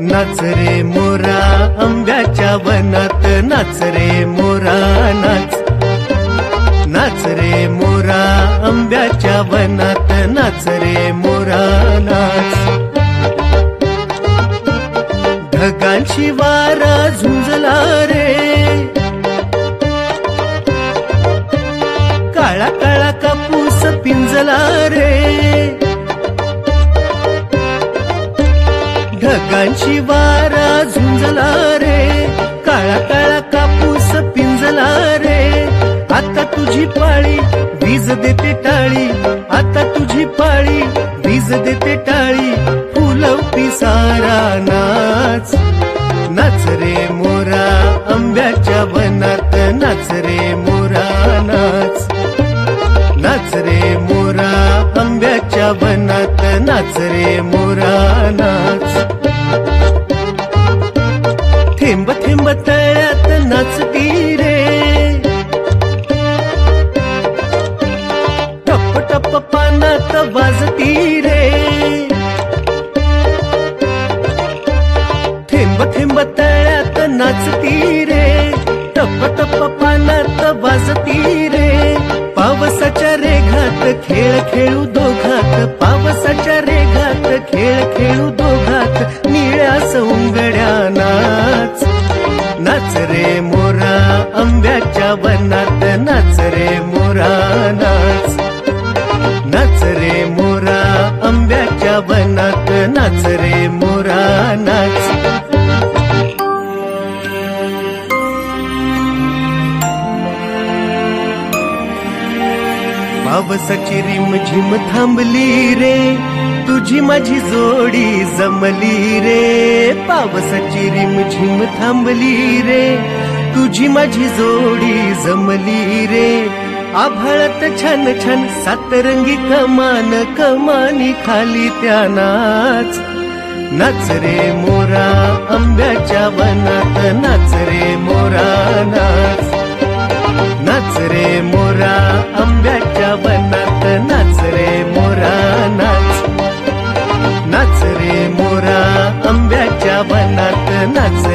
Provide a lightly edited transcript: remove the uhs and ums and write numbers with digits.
नाच रे मोरा आंब्याच्या वनात, नाच रे मोरा नाच. नाच रे मोरा आंब्याच्या वनात, नाच रे मोरा नाच. ढगांची वारा झुंजला रे, काळा काळा कापूस पिंजला रे. ढगांची वारा झुंजला रे, काळा काळा कापूस पिंजला रे. आता तुझी पाळी वीज देते टाळी, आता तुझी पाळी वीज देते टाळी. फुलवती सारा नाच. नाच रे मोरा आंब्याच्या वनात, नाच रे मोरा नाच. नाच रे मोरा आंब्याच्या वनात, नाच रे मोरा नाच. थेंब थेंब तळ्यात नाचती रे, टप टप पानात वाजती रे. थेंब थेंब तळ्यात नाचती रे, टप टप पानात वाजती रे. पावसाच्या रेघात खेळ खेळू दोघात, पावसाच्या रेघात खेळ खेळू दोघात. निळ्या सौंगड्या नाच. नाच रे मोरा आंब्याच्या वनात, नाच रे मोरा नाच. नाच रे मोरा आंब्याच्या वनात, नाच रे मोरा नाच. पावसाची रिमझिम थांबली रे, तुझी माझी जोडी जमली रे. पावसाची रिमझिम थांबली रे, तुझी माझी जोडी जमली रे. आभाळात छान छान सातरंगी कमान, कमानी खाली त्या नाच. नाच रे मोरा आंब्याच्या वनात, नाच रे मोरा नाच. नाच रे मोरा आंब्याच्या वनात, नाच रे मोरा नाच. नाच रे मोरा आंब्याच्या वनात, नाच